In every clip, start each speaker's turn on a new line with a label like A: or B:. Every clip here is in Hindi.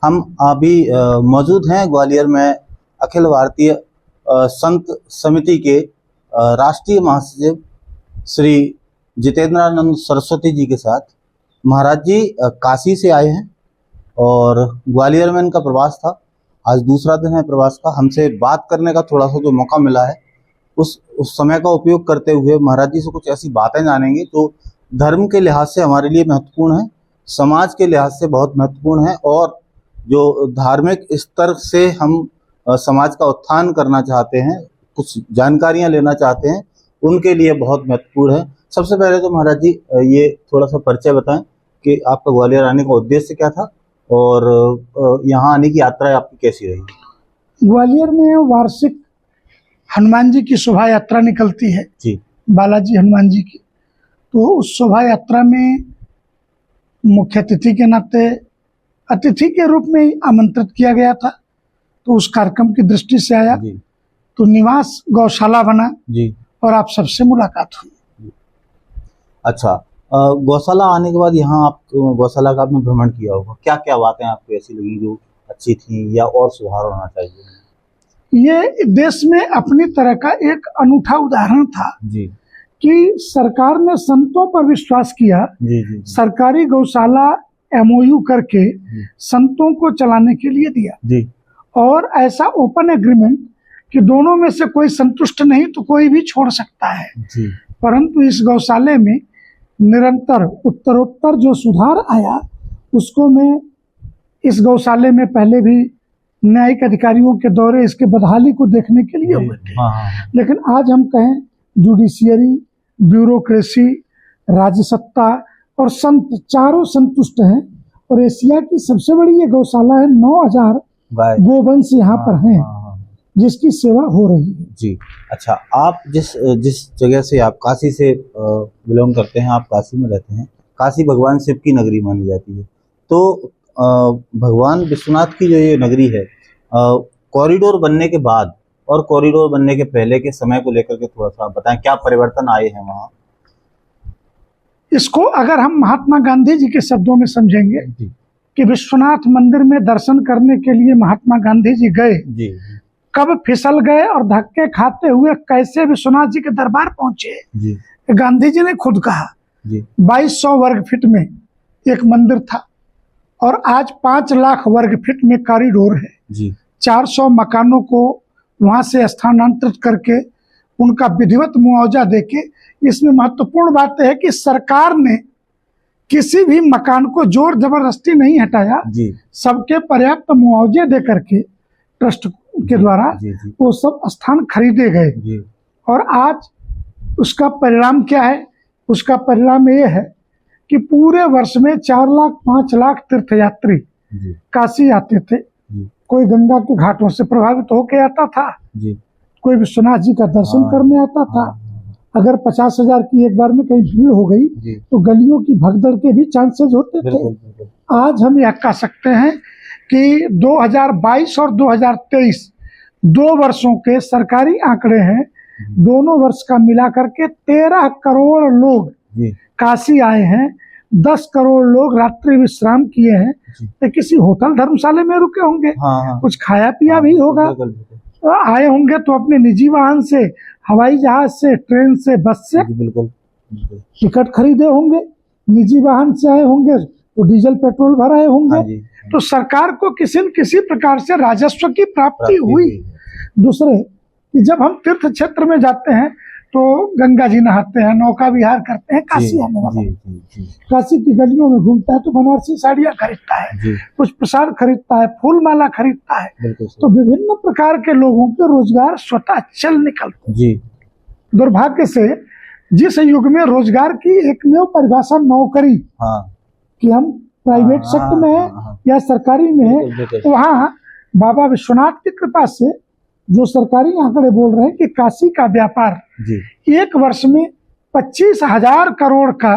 A: हम अभी मौजूद हैं ग्वालियर में अखिल भारतीय संत समिति के राष्ट्रीय महासचिव श्री जितेंद्रानंद सरस्वती जी के साथ। महाराज जी काशी से आए हैं और ग्वालियर में इनका प्रवास था। आज दूसरा दिन है प्रवास का। हमसे बात करने का थोड़ा सा जो मौका मिला है उस समय का उपयोग करते हुए महाराज जी से कुछ ऐसी बातें जानेंगे जो धर्म के लिहाज से हमारे लिए महत्वपूर्ण है, समाज के लिहाज से बहुत महत्वपूर्ण है और जो धार्मिक स्तर से हम समाज का उत्थान करना चाहते हैं, कुछ जानकारियां लेना चाहते हैं, उनके लिए बहुत महत्वपूर्ण है। सबसे पहले तो महाराज जी ये थोड़ा सा परिचय बताएं कि आपका ग्वालियर आने का उद्देश्य क्या था और यहाँ आने की यात्रा आपकी कैसी रही?
B: ग्वालियर में वार्षिक हनुमान जी की शोभा यात्रा निकलती है
A: जी,
B: बालाजी हनुमान जी की। तो उस शोभा यात्रा में मुख्य अतिथि के नाते अतिथि के रूप में आमंत्रित किया गया था। तो उस कार्यक्रम की दृष्टि से आया
A: जी,
B: तो निवास गौशाला बना
A: जी।
B: और आप सबसे मुलाकात हुई।
A: अच्छा, गौशाला आने के बाद यहाँ आप गौशाला का आपने भ्रमण किया होगा, क्या क्या बातें आपको ऐसी लगी जो अच्छी थी या और सुधार होना चाहिए?
B: ये देश में अपनी तरह का एक अनूठा उदाहरण था
A: जी,
B: कि सरकार ने संतों पर विश्वास किया।
A: जी, जी,
B: सरकारी गौशाला एमओयू करके संतों को चलाने के लिए दिया
A: जी,
B: और ऐसा ओपन एग्रीमेंट कि दोनों में से कोई संतुष्ट नहीं तो कोई भी छोड़ सकता है।
A: जी।
B: परंतु इस गौशाले में निरंतर उत्तरोत्तर जो सुधार आया उसको मैं इस गौशाले में पहले भी न्यायिक अधिकारियों के दौरे इसके बदहाली को देखने के लिए हुए थे। लेकिन आज हम कहें जुडिशियरी, ब्यूरोक्रेसी, राज्य सत्ता और संत चारों संतुष्ट हैं और एशिया की सबसे बड़ी ये गौशाला है। 9000 गोवंश यहाँ पर हैं जिसकी सेवा हो रही है। जी।
A: अच्छा, आप जिस जगह से आप काशी से बिलोंग करते हैं, आप काशी में रहते हैं। काशी भगवान शिव की नगरी मानी जाती है। तो भगवान विश्वनाथ की जो ये नगरी है, कॉरिडोर बनने के बाद और कॉरिडोर बनने के पहले के समय को लेकर के थोड़ा सा बताएं, क्या परिवर्तन आए हैं वहाँ?
B: इसको अगर हम महात्मा गांधी जी के शब्दों में समझेंगे कि विश्वनाथ मंदिर में दर्शन करने के लिए महात्मा गांधी जी गए, कब फिसल गए और धक्के खाते हुए कैसे विश्वनाथ जी के दरबार पहुंचे, गांधी जी ने खुद कहा। 2200 वर्ग फीट में एक मंदिर था और आज 5 लाख वर्ग फीट में कॉरिडोर है। 400 मकानों को वहां से स्थानांतरित करके उनका विधिवत मुआवजा देके, इसमें महत्वपूर्ण बात है कि सरकार ने किसी भी मकान को जोर जबरदस्ती नहीं हटाया, सबके पर्याप्त मुआवजे दे करके ट्रस्ट के द्वारा वो सब स्थान खरीदे गए। और आज उसका परिणाम क्या है? उसका परिणाम ये है कि पूरे वर्ष में 4 लाख 5 लाख तीर्थयात्री काशी आते थे। कोई गंगा के घाटों से प्रभावित होके आता था, कोई विश्वनाथ जी का दर्शन करने आता था। अगर 50,000 की एक बार में कहीं भीड़ हो गई तो गलियों की भगदड़ के भी चांसेस होते थे। आज हम यह कह सकते हैं कि 2022 और 2023 2 वर्षों के सरकारी आंकड़े हैं। दोनों वर्ष का मिला करके 13 करोड़ लोग काशी आए हैं। 10 करोड़ लोग रात्रि विश्राम किए हैं। तो किसी होटल धर्मशाला में रुके होंगे, कुछ खाया पिया भी होगा। आए होंगे तो अपने निजी वाहन से, हवाई जहाज से, ट्रेन से, बस से टिकट खरीदे होंगे। निजी वाहन से आए होंगे तो डीजल पेट्रोल भराए होंगे। तो सरकार को किसी न किसी प्रकार से राजस्व की प्राप्ति हुई। दूसरे कि जब हम तीर्थ क्षेत्र में जाते हैं तो गंगा जी नहाते हैं, नौका विहार करते हैं। काशी आने वाला काशी की गलियों में घूमता है तो बनारसी साड़ियाँ खरीदता है, कुछ प्रसाद खरीदता है, फूल माला खरीदता है। तो विभिन्न प्रकार के लोगों के रोजगार स्वतः चल निकलते हैं। दुर्भाग्य से जिस युग में रोजगार की एकमेव परिभाषा नौकरी कि हम प्राइवेट सेक्टर में है या सरकारी में है, तो वहाँ बाबा विश्वनाथ की कृपा से जो सरकारी आंकड़े बोल रहे हैं कि काशी का व्यापार एक वर्ष में 25,000 करोड़ का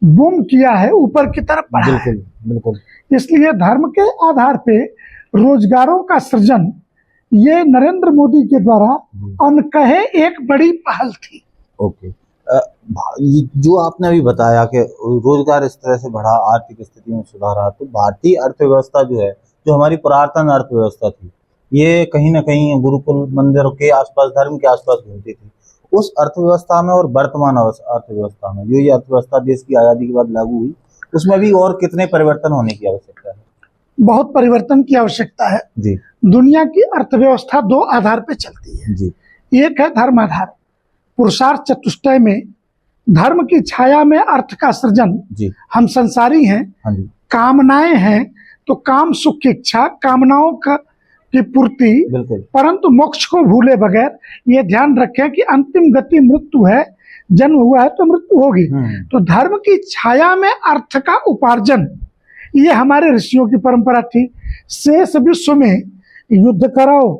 B: बूम किया है, ऊपर की तरफ बढ़ा है। इसलिए धर्म के आधार पे रोजगारों का सृजन ये नरेंद्र मोदी के द्वारा अनकहे एक बड़ी पहल थी।
A: ओके, जो आपने अभी बताया कि रोजगार इस तरह से बढ़ा, आर्थिक स्थिति में सुधार, तो भारतीय अर्थव्यवस्था जो है जो हमारी पुरातन अर्थव्यवस्था थी, ये कहीं ना कहीं गुरुकुल मंदिरों के आसपास, धर्म के आसपास घूमती थी। उस अर्थव्यवस्था में और वर्तमान अर्थव्यवस्था में, जो ये अर्थव्यवस्था देश की आजादी के बाद लागू हुई, उसमें भी और कितने परिवर्तन होने की आवश्यकता है?
B: बहुत परिवर्तन की आवश्यकता है
A: जी
B: दुनिया की अर्थव्यवस्था दो आधार पे चलती है।
A: जी
B: एक है धर्म आधार। पुरुषार्थ चतुष्टय में धर्म की छाया में अर्थ का सृजन।
A: जी
B: हम संसारी हैं,
A: हाँ जी
B: कामनाएं हैं, तो काम सुख की इच्छा, कामनाओं की पूर्ति,
A: बिल्कुल।
B: परंतु मोक्ष को भूले बगैर। ये ध्यान रखें कि अंतिम गति मृत्यु है, जन्म हुआ है तो मृत्यु होगी। तो धर्म की छाया में अर्थ का उपार्जन, ये हमारे ऋषियों की परंपरा थी। शेष विश्व में युद्ध कराओ।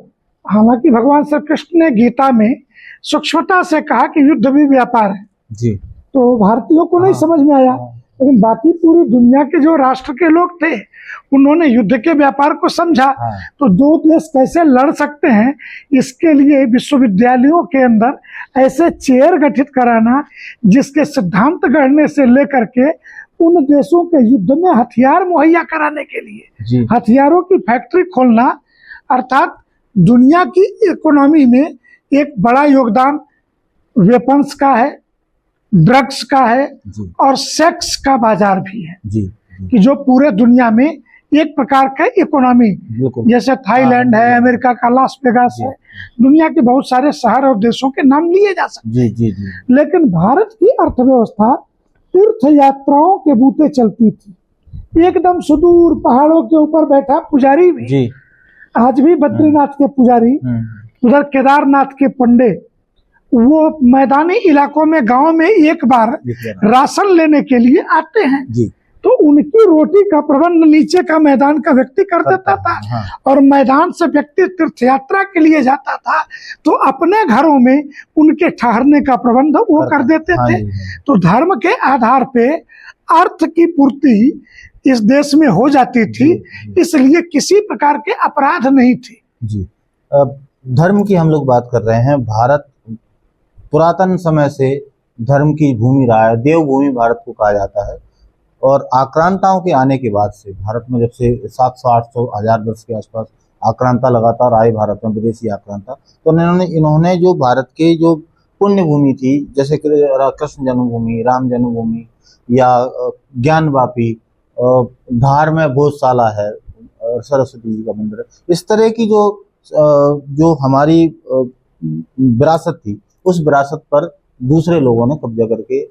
B: हालांकि भगवान श्री कृष्ण ने गीता में सूक्ष्मता से कहा कि युद्ध भी व्यापार है,
A: जी
B: तो भारतीयों को नहीं समझ में आया, लेकिन बाकी पूरी दुनिया के जो राष्ट्र के लोग थे उन्होंने युद्ध के व्यापार को समझा। तो दो देश कैसे लड़ सकते हैं, इसके लिए विश्वविद्यालयों के अंदर ऐसे चेयर गठित कराना जिसके सिद्धांत गढ़ने से लेकर के उन देशों के युद्ध में हथियार मुहैया कराने के लिए हथियारों की फैक्ट्री खोलना, अर्थात दुनिया की इकोनॉमी में एक बड़ा योगदान वेपन्स का है, ड्रग्स का है और सेक्स का बाजार भी है
A: जी
B: कि जो पूरे दुनिया में एक प्रकार का इकोनॉमी, जैसे थाईलैंड है, अमेरिका का लास वेगास है, दुनिया के बहुत सारे शहर और देशों के नाम लिए जा सकते हैं।
A: जी।
B: लेकिन भारत की अर्थव्यवस्था तीर्थ यात्राओं के बूते चलती थी। एकदम सुदूर पहाड़ों के ऊपर बैठा पुजारी भी
A: जी
B: आज भी बद्रीनाथ के पुजारी, उधर केदारनाथ के पंडे, वो मैदानी इलाकों में गांव में एक बार राशन लेने के लिए आते हैं
A: जी।
B: तो उनकी रोटी का प्रबंध नीचे का मैदान का व्यक्ति कर देता था। और मैदान से व्यक्ति तीर्थ यात्रा के लिए जाता था तो अपने घरों में उनके ठहरने का प्रबंध वो कर देते थे। तो धर्म के आधार पे अर्थ की पूर्ति इस देश में हो जाती थी, इसलिए किसी प्रकार के अपराध नहीं थे।
A: जी धर्म की हम लोग बात कर रहे हैं। भारत पुरातन समय से धर्म की भूमि रहा है, देवभूमि भारत को कहा जाता है। और आक्रांताओं के आने के बाद से भारत में, जब से 700-800 हजार वर्ष के आसपास आक्रांता लगातार आए भारत में, विदेशी आक्रांता, तो इन्होंने जो भारत के जो पुण्य भूमि थी, जैसे कि कृष्ण जन्मभूमि, राम जन्मभूमि या ज्ञानवापी, धार में भोजशाला है, सरस्वती जी का मंदिर है, इस तरह की जो हमारी विरासत थी, उस विरासत पर दूसरे लोगों ने कब्जा करके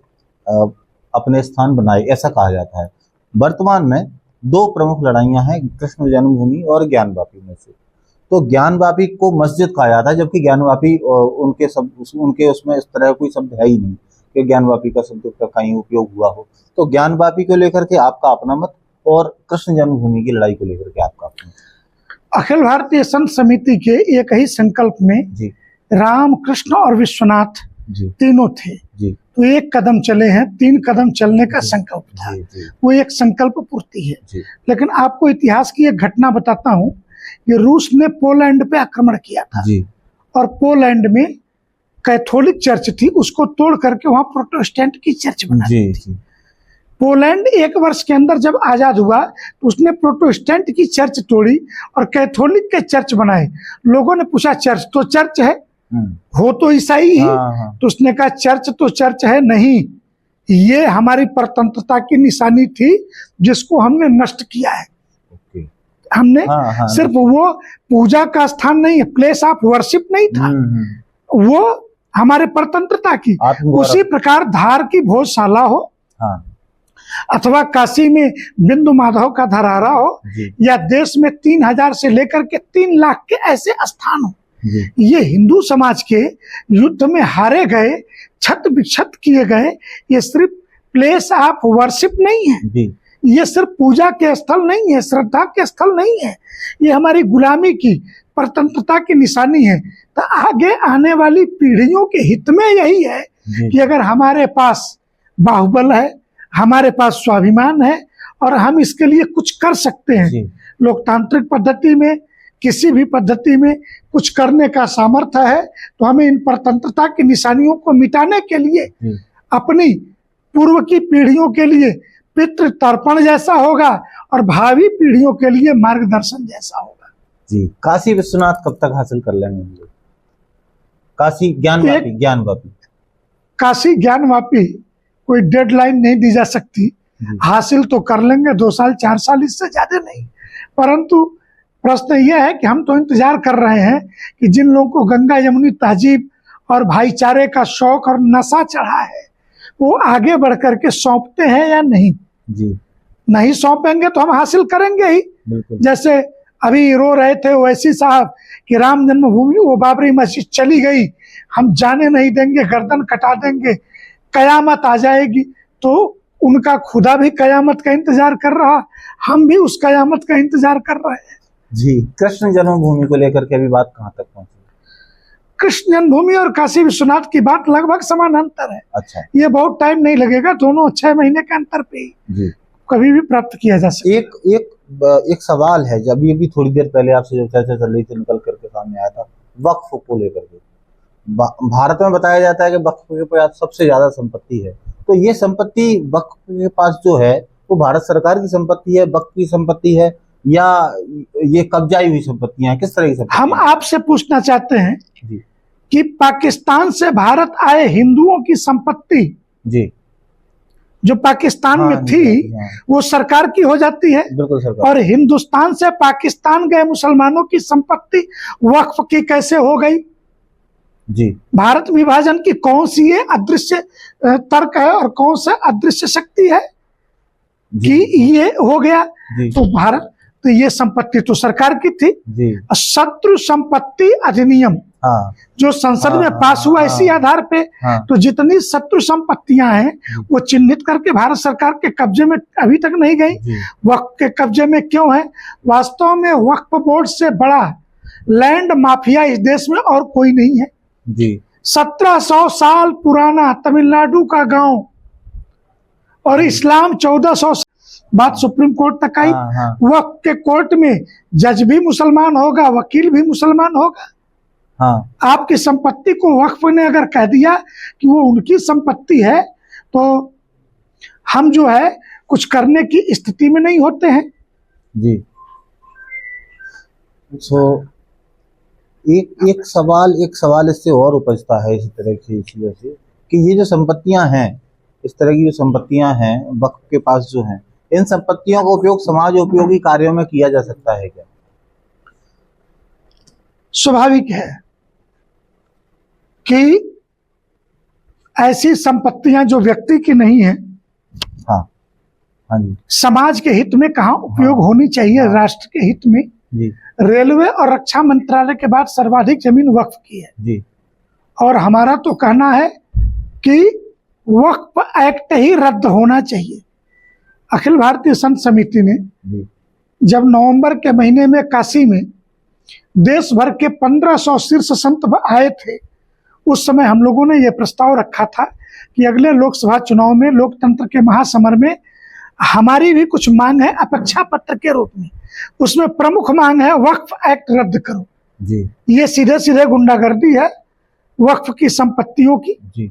A: अपने स्थान बनाए, ऐसा कहा जाता है। वर्तमान में दो प्रमुख लड़ाइयां हैं, कृष्ण जन्मभूमि और ज्ञानवापी में से। तो ज्ञानवापी को मस्जिद कहा जाता है, जबकि ज्ञानवापी उनके उसमें इस तरह कोई शब्द है ही नहीं कि ज्ञानवापी का शब्द का कहीं उपयोग हुआ हो। तो ज्ञानवापी को लेकर के आपका अपना मत और कृष्ण जन्मभूमि की लड़ाई को लेकर के आपका अपना मत।
B: अखिल भारतीय संत समिति के एक ही संकल्प में
A: जी
B: राम, कृष्ण और विश्वनाथ तीनों थे। तो एक कदम चले हैं, 3 कदम चलने का संकल्प था। वो एक संकल्प पूर्ति है। लेकिन आपको इतिहास की एक घटना बताता हूँ कि रूस ने पोलैंड पे आक्रमण किया था और पोलैंड में कैथोलिक चर्च थी, उसको तोड़ करके वहां प्रोटेस्टेंट की चर्च बना दी थी। पोलैंड 1 वर्ष के अंदर जब आजाद हुआ तो उसने प्रोटेस्टेंट की चर्च तोड़ी और कैथोलिक के चर्च बनाए। लोगों ने पूछा चर्च तो चर्च है, हो तो ईसाई ही। तो उसने कहा चर्च तो चर्च है नहीं, ये हमारी परतंत्रता की निशानी थी जिसको हमने नष्ट किया है। हमने सिर्फ वो पूजा का स्थान नहीं, प्लेस ऑफ वर्शिप नहीं था, वो हमारे परतंत्रता की। उसी प्रकार धार की भोजशाला हो, अथवा काशी में बिंदु माधव का धरारा हो, या देश में 3000 से लेकर के 3 लाख के ऐसे स्थान हो, ये हिंदू समाज के युद्ध में हारे गए, छत विक्षत किए गए, ये सिर्फ प्लेस ऑफ वर्शिप नहीं है, ये सिर्फ पूजा के स्थल नहीं है, श्रद्धा के स्थल नहीं है, ये हमारी गुलामी की, परतंत्रता की निशानी है। तो आगे आने वाली पीढ़ियों के हित में यही है कि अगर हमारे पास बाहुबल है, हमारे पास स्वाभिमान है और हम इसके लिए कुछ कर सकते हैं, लोकतांत्रिक पद्धति में, किसी भी पद्धति में कुछ करने का सामर्थ्य है, तो हमें इन परतंत्रता की निशानियों को मिटाने के लिए अपनी पूर्व की पीढ़ियों के लिए पितृ तर्पण जैसा होगा और भावी पीढ़ियों के लिए मार्गदर्शन जैसा होगा।
A: जी, काशी विश्वनाथ कब तक हासिल कर लेंगे हम लोग? काशी ज्ञानवापी, ज्ञानवापी
B: काशी ज्ञानवापी कोई डेडलाइन नहीं दी जा सकती। हासिल तो कर लेंगे 2 साल 4 साल, इससे ज्यादा नहीं। परंतु प्रश्न यह है कि हम तो इंतजार कर रहे हैं कि जिन लोगों को गंगा यमुनी तहजीब और भाईचारे का शौक और नशा चढ़ा है वो आगे बढ़ करके सौंपते हैं या नहीं।
A: जी,
B: नहीं सौंपेंगे तो हम हासिल करेंगे ही। जैसे अभी रो रहे थे ओवैसी साहब कि राम जन्मभूमि वो बाबरी मस्जिद चली गई, हम जाने नहीं देंगे, गर्दन कटा देंगे, कयामत आ जाएगी। तो उनका खुदा भी कयामत का इंतजार कर रहा, हम भी उस कयामत का इंतजार कर रहे हैं।
A: जी, कृष्ण जन्मभूमि को लेकर के अभी बात कहाँ तक पहुंची?
B: कृष्ण जन्मभूमि और काशी विश्वनाथ की बात लगभग समानांतर है।
A: अच्छा,
B: ये बहुत टाइम नहीं लगेगा, दोनों 6 महीने के अंतर पे ही
A: जी
B: कभी भी प्राप्त किया जा सकता है।
A: एक सवाल है, जब अभी थोड़ी देर पहले आपसे जो चर्चा चल रही थी निकल करके सामने आया था वक्फ को लेकर के। भारत में बताया जाता है कि वक्फ के पास सबसे ज्यादा संपत्ति है, तो ये संपत्ति वक्फ के पास जो है वो भारत सरकार की संपत्ति है, वक्फ की संपत्ति है, या ये कब्जाई हुई संपत्तियां, किस तरह की संपत्ति?
B: हम आपसे पूछना चाहते हैं
A: जी
B: कि पाकिस्तान से भारत आए हिंदुओं की संपत्ति
A: जी
B: जो पाकिस्तान में थी वो सरकार की हो जाती है,
A: बिल्कुल सरकार,
B: और हिंदुस्तान से पाकिस्तान गए मुसलमानों की संपत्ति वक्फ की कैसे हो गई?
A: जी,
B: भारत विभाजन की कौन सी ये अदृश्य तर्क है और कौन सा अदृश्य शक्ति है कि ये हो गया? तो भारत, तो ये संपत्ति तो सरकार की थी।
A: जी,
B: शत्रु संपत्ति अधिनियम जो संसद में पास हुआ इसी आधार पे, तो जितनी शत्रु संपत्तियां हैं वो चिन्हित करके भारत सरकार के कब्जे में अभी तक नहीं गई। वक्फ के कब्जे में क्यों है? वास्तव में वक्फ बोर्ड से बड़ा लैंड माफिया इस देश में और कोई नहीं है।
A: जी,
B: 1700 साल पुराना तमिलनाडु का गांव और इस्लाम 1400, बात सुप्रीम कोर्ट तक आई। वक्फ के कोर्ट में जज भी मुसलमान होगा, वकील भी मुसलमान होगा। आपकी संपत्ति को वक्फ ने अगर कह दिया कि वो उनकी संपत्ति है तो हम जो है कुछ करने की स्थिति में नहीं होते हैं।
A: जी, तो एक सवाल इससे और उपजता है इसी तरह की चीजों से कि ये जो संपत्तियां हैं, इस तरह की जो संपत्तियां हैं वक्फ के पास जो हैं, इन संपत्तियों का उपयोग समाज उपयोगी कार्यों में किया जा सकता है क्या?
B: स्वाभाविक है कि ऐसी संपत्तियां जो व्यक्ति की नहीं है,
A: जी,
B: समाज के हित में कहाँ उपयोग होनी चाहिए? राष्ट्र के हित में।
A: जी,
B: रेलवे और रक्षा मंत्रालय के बाद सर्वाधिक जमीन वक्फ की है।
A: जी,
B: और हमारा तो कहना है कि वक्फ एक्ट ही रद्द होना चाहिए। अखिल भारतीय संत समिति ने जब नवंबर के महीने में काशी में देश भर के 1500 शीर्ष संत आए थे, उस समय हम लोगों ने यह प्रस्ताव रखा था कि अगले लोकसभा चुनाव में लोकतंत्र के महासमर में हमारी भी कुछ मांग है अपेक्षा पत्र के रूप में। उसमें प्रमुख मांग है वक्फ एक्ट रद्द करो।
A: जी,
B: ये सीधे सीधे गुंडागर्दी है वक्फ की संपत्तियों की।
A: जी,